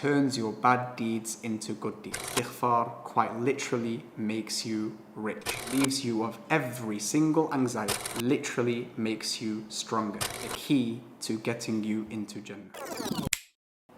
turns your bad deeds into good deeds. Istighfar quite literally makes you rich, leaves you of every single anxiety, literally makes you stronger. The key to getting you into Jannah.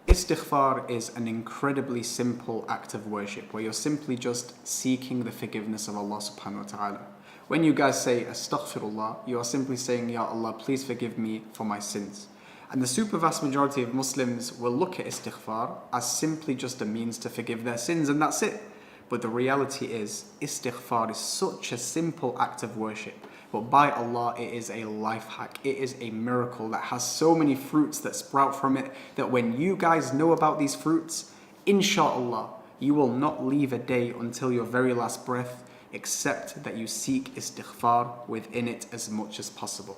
Istighfar is an incredibly simple act of worship where you're simply just seeking the forgiveness of Allah subhanahu wa ta'ala. When you guys say astaghfirullah, you are simply saying, Ya Allah, please forgive me for my sins. And the super vast majority of Muslims will look at istighfar as simply just a means to forgive their sins, and that's it. But the reality is, istighfar is such a simple act of worship. But by Allah, it is a life hack. It is a miracle that has so many fruits that sprout from it that when you guys know about these fruits, inshallah, you will not leave a day until your very last breath except that you seek istighfar within it as much as possible.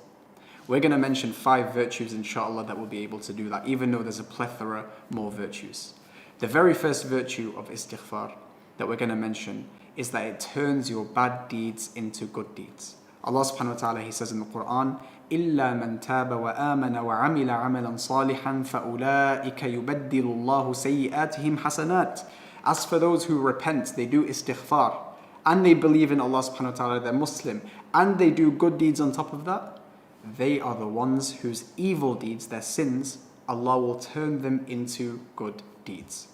We're going to mention 5 virtues inshallah that will be able to do that, even though there's a plethora more virtues. The very first virtue of istighfar that we're going to mention is that it turns your bad deeds into good deeds. Allah subhanahu wa ta'ala, He says in the Quran, إِلَّا مَنْ تَابَ وَآمَنَ وَعَمِلَ عَمَلًا صَالِحًا فَأُولَٰئِكَ يُبَدِّلُ اللَّهُ سَيِّئَاتِهِمْ حَسَنَاتٍ. As for those who repent, they do istighfar, and they believe in Allah subhanahu wa ta'ala, they're Muslim, and they do good deeds on top of that, they are the ones whose evil deeds, their sins, Allah will turn them into good deeds.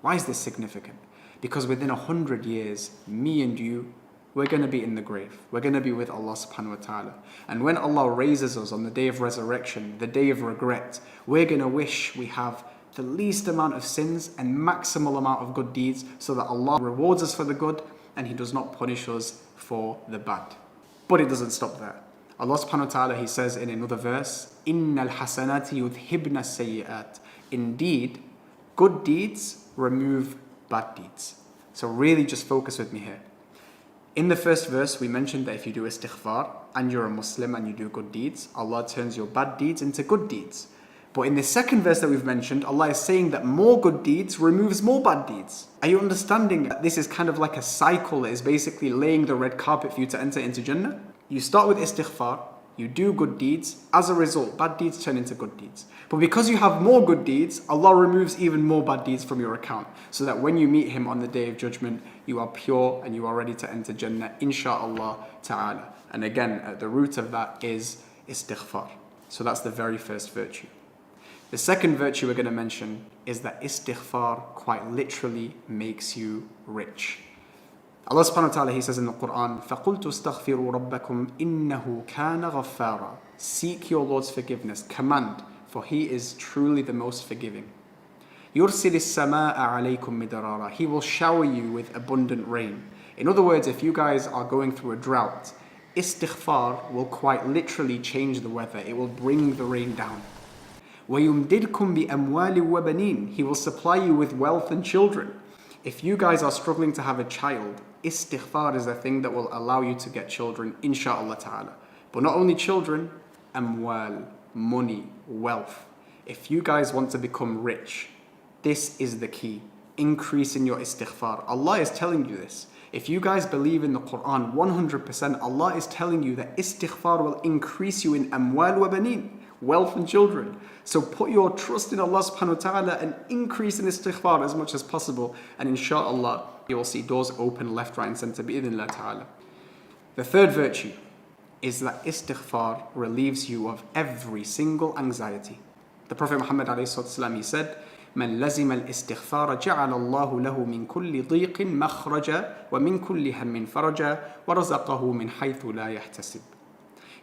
Why is this significant? Because within 100 years, me and you, we're going to be in the grave. We're going to be with Allah subhanahu wa ta'ala. And when Allah raises us on the day of resurrection, the day of regret, we're going to wish we have the least amount of sins and maximal amount of good deeds so that Allah rewards us for the good and He does not punish us for the bad. But it doesn't stop there. Allah subhanahu wa ta'ala, He says in another verse, إِنَّ الْحَسَنَاتِ يُذْهِبْنَ السَّيِّئَاتِ. Indeed, good deeds remove bad deeds. So really just focus with me here. In the first verse, we mentioned that if you do istighfar and you're a Muslim and you do good deeds, Allah turns your bad deeds into good deeds. But in the second verse that we've mentioned, Allah is saying that more good deeds removes more bad deeds. Are you understanding that this is kind of like a cycle that is basically laying the red carpet for you to enter into Jannah? You start with istighfar, you do good deeds, as a result, bad deeds turn into good deeds. But because you have more good deeds, Allah removes even more bad deeds from your account, so that when you meet Him on the Day of Judgment, you are pure and you are ready to enter Jannah, insha'Allah ta'ala. And again, at the root of that is istighfar. So that's the very first virtue. The second virtue we're going to mention is that istighfar quite literally makes you rich. Allah subhanahu wa ta'ala, He says in the Quran, فَقُلْتُ اسْتَغْفِرُوا رَبَّكُمْ إِنَّهُ كَانَ غَفَّارًا. Seek your Lord's forgiveness, command, for He is truly the most forgiving. يُرْسِلِ السَّمَاءَ عَلَيْكُمْ مِدْرَارًا. He will shower you with abundant rain. In other words, if you guys are going through a drought, istighfar will quite literally change the weather. It will bring the rain down. وَيُمْدِدْكُمْ بِأَمْوَالٍ وَبَنِينَ. He will supply you with wealth and children. If you guys are struggling to have a child, istighfar is the thing that will allow you to get children, insha'Allah ta'ala. But not only children, amwal, money, wealth. If you guys want to become rich, this is the key. Increase in your istighfar. Allah is telling you this. If you guys believe in the Quran 100%, Allah is telling you that istighfar will increase you in amwal wa baneen, wealth and children. So put your trust in Allah subhanahu wa ta'ala and increase in istighfar as much as possible. And inshallah, you will see doors open left, right and center bi'idhnillah ta'ala. The third virtue is that istighfar relieves you of every single anxiety. The Prophet Muhammad ﷺ, he said, من لزم الاستغفار جعل الله له من كل ضيق مخرجا ومن كل هم فرجا ورزقه من حيث لا يحتسب.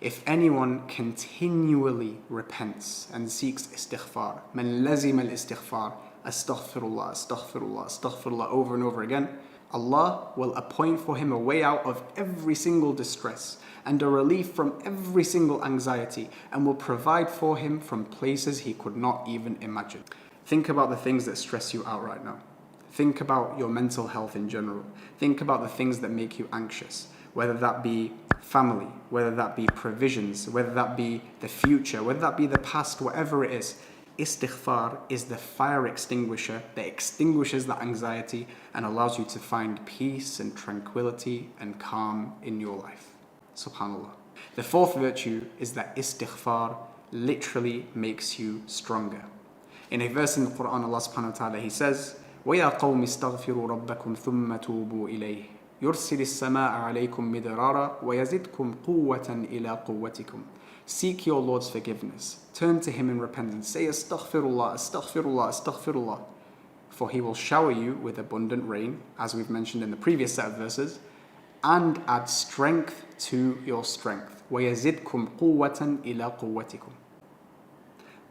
If anyone continually repents and seeks istighfar, من لزم الاستغفار, astaghfirullah, astaghfirullah, astaghfirullah over and over again, Allah will appoint for him a way out of every single distress and a relief from every single anxiety, and will provide for him from places he could not even imagine. Think about the things that stress you out right now. Think about your mental health in general. Think about the things that make you anxious, whether that be family, whether that be provisions, whether that be the future, whether that be the past, whatever it is. Istighfar is the fire extinguisher that extinguishes that anxiety and allows you to find peace and tranquility and calm in your life. Subhanallah. The fourth virtue is that istighfar literally makes you stronger. In a verse in the Quran, Allah subhanahu wa ta'ala, He says, وَيَا قَوْمِ اسْتَغْفِرُوا رَبَّكُمْ ثُمَّ تُوبُوا إِلَيْهِ يُرْسِلِ السَّمَاءَ عَلَيْكُمْ مِدْرَارًا وَيَزِدْكُمْ قُوَّةً إِلَىٰ قُوَّتِكُمْ. Seek your Lord's forgiveness. Turn to Him in repentance. Say astaghfirullah, astaghfirullah, astaghfirullah. For He will shower you with abundant rain, as we've mentioned in the previous set of verses, and add strength to your strength. وَيَزِدْكُمْ قُوَّةً إِلَىٰ قُوَّتِكُمْ.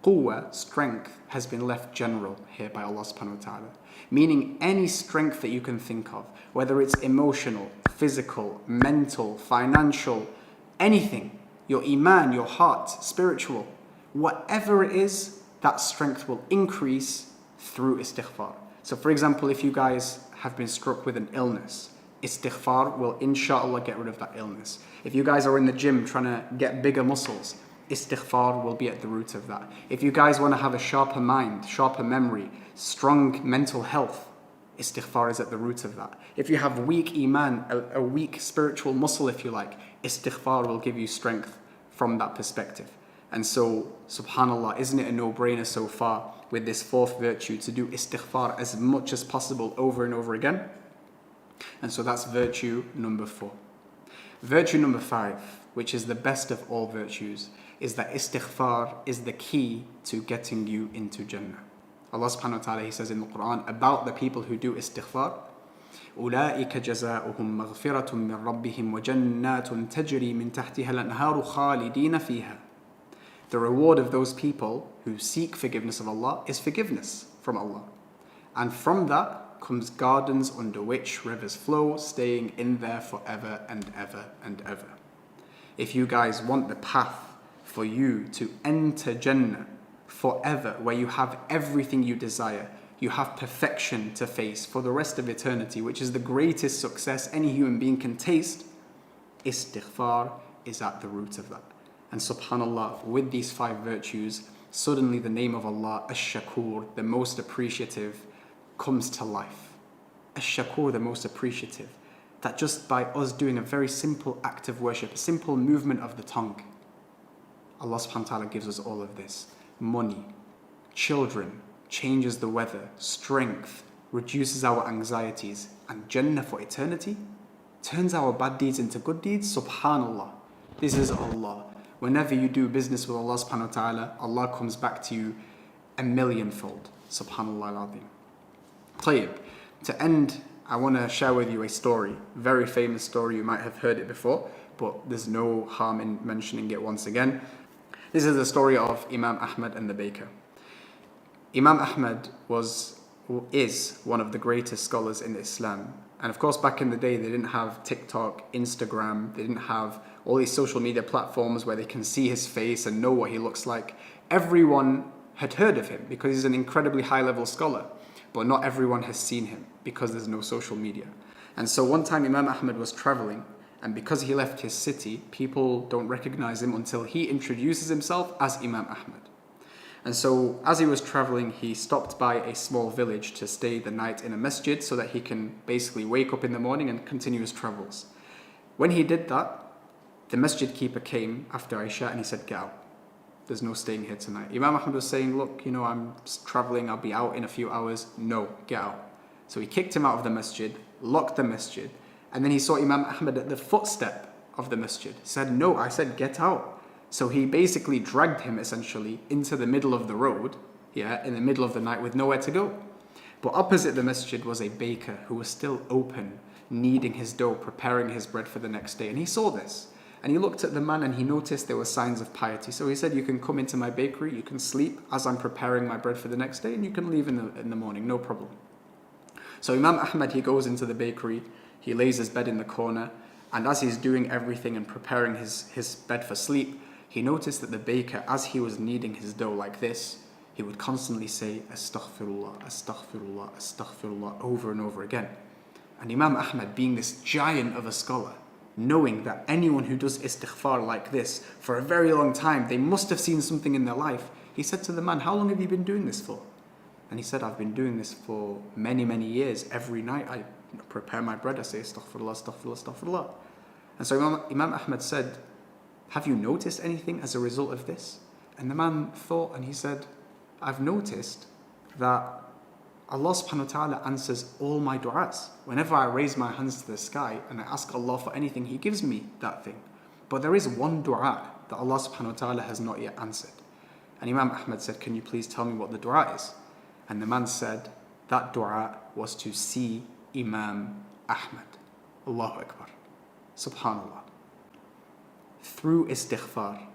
Quwwah, strength, has been left general here by Allah subhanahu wa ta'ala. Meaning any strength that you can think of, whether it's emotional, physical, mental, financial, anything, your iman, your heart, spiritual, whatever it is, that strength will increase through istighfar. So for example, if you guys have been struck with an illness, istighfar will inshallah get rid of that illness. If you guys are in the gym trying to get bigger muscles, istighfar will be at the root of that. If you guys want to have a sharper mind, sharper memory, strong mental health, istighfar is at the root of that. If you have weak iman, a weak spiritual muscle if you like, istighfar will give you strength from that perspective. And so, subhanallah, isn't it a no-brainer so far with this fourth virtue to do istighfar as much as possible over and over again? And so that's virtue number 4. Virtue number 5, which is the best of all virtues, is that istighfar is the key to getting you into Jannah. Allah subhanahu wa ta'ala, He says in the Quran about the people who do istighfar, أُولَٰئِكَ جَزَاؤُهُمْ مَغْفِرَةٌ مِّن رَبِّهِمْ وَجَنَّاتٌ تَجْرِي مِن تَحْتِهَا الْأَنْهَارُ خَالِدِينَ فِيهَا. The reward of those people who seek forgiveness of Allah is forgiveness from Allah. And from that comes gardens under which rivers flow, staying in there forever and ever and ever. If you guys want the path for you to enter Jannah forever, where you have everything you desire, you have perfection to face for the rest of eternity, which is the greatest success any human being can taste, istighfar is at the root of that. And subhanallah, with these 5 virtues, suddenly the name of Allah, Ash-Shakur, the most appreciative, comes to life. Ash-Shakur, the most appreciative. That just by us doing a very simple act of worship, a simple movement of the tongue, Allah subhanahu wa ta'ala gives us all of this. Money, children, changes the weather, strength, reduces our anxieties, and Jannah for eternity, turns our bad deeds into good deeds. Subhanallah. This is Allah. Whenever you do business with Allah subhanahu wa ta'ala, Allah comes back to you a millionfold. Subhanallah al-Azim. Tayyib. To end, I want to share with you a story, very famous story, you might have heard it before, but there's no harm in mentioning it once again. This is the story of Imam Ahmad and the baker. Imam Ahmad is one of the greatest scholars in Islam. And of course, back in the day, they didn't have TikTok, Instagram, they didn't have all these social media platforms where they can see his face and know what he looks like. Everyone had heard of him because he's an incredibly high-level scholar, but not everyone has seen him because there's no social media. And so one time Imam Ahmad was traveling, and because he left his city, people don't recognize him until he introduces himself as Imam Ahmad. And so as he was traveling, he stopped by a small village to stay the night in a masjid so that he can basically wake up in the morning and continue his travels. When he did that, the masjid keeper came after Isha and he said, "Get out. There's no staying here tonight." Imam Ahmad was saying, "Look, I'm traveling, I'll be out in a few hours." "No, get out." So he kicked him out of the masjid, locked the masjid, and then he saw Imam Ahmad at the footstep of the masjid. He said, "No, I said get out." So he basically dragged him essentially into the middle of the road, in the middle of the night with nowhere to go. But opposite the masjid was a baker who was still open, kneading his dough, preparing his bread for the next day. And he saw this. And he looked at the man and he noticed there were signs of piety. So he said, "You can come into my bakery, you can sleep as I'm preparing my bread for the next day, and you can leave in the morning, no problem." So Imam Ahmad, he goes into the bakery, he lays his bed in the corner, and as he's doing everything and preparing his bed for sleep, he noticed that the baker, as he was kneading his dough like this, he would constantly say, "Astaghfirullah, astaghfirullah, astaghfirullah," over and over again. And Imam Ahmad, being this giant of a scholar, knowing that anyone who does istighfar like this for a very long time, they must have seen something in their life, he said to the man, "How long have you been doing this for?" And he said, "I've been doing this for many, many years. Every night I prepare my bread, I say astaghfirullah, astaghfirullah, astaghfirullah." And so Imam Ahmad said, "Have you noticed anything as a result of this?" And the man thought and he said, I've noticed that Allah subhanahu wa ta'ala answers all my du'as. Whenever I raise my hands to the sky and I ask Allah for anything, He gives me that thing. But there is one du'a that Allah subhanahu wa ta'ala has not yet answered. And Imam Ahmad said, can you please tell me what the du'a is? And the man said, that du'a was to see Imam Ahmad. Allahu Akbar. Subhanallah. Through istighfar,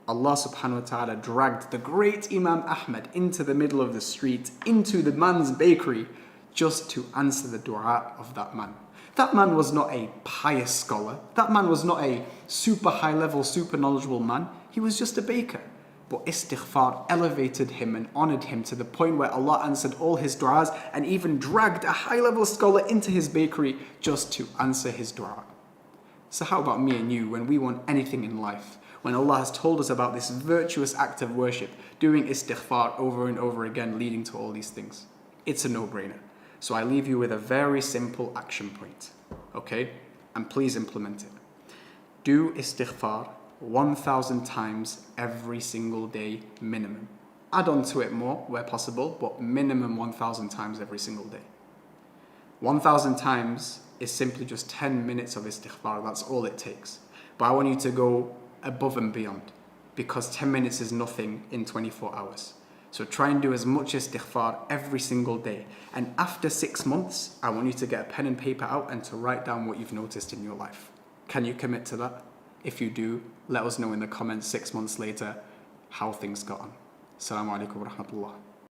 Allah subhanahu wa ta'ala dragged the great Imam Ahmad into the middle of the street, into the man's bakery, just to answer the dua of that man. That man was not a pious scholar. That man was not a super high level, super knowledgeable man. He was just a baker. But istighfar elevated him and honored him to the point where Allah answered all his du'as and even dragged a high level scholar into his bakery just to answer his dua. So how about me and you when we want anything in life? When Allah has told us about this virtuous act of worship, doing istighfar over and over again, leading to all these things. It's a no-brainer. So I leave you with a very simple action point, okay? And please implement it. Do istighfar 1,000 times every single day minimum. Add on to it more where possible, but minimum 1,000 times every single day. 1,000 times is simply just 10 minutes of istighfar. That's all it takes. But I want you to go above and beyond, because 10 minutes is nothing in 24 hours. So try and do as much istighfar every single day. And after 6 months, I want you to get a pen and paper out and to write down what you've noticed in your life. Can you commit to that? If you do, let us know in the comments 6 months later how things got on. Assalamu alaikum wa rahmatullah.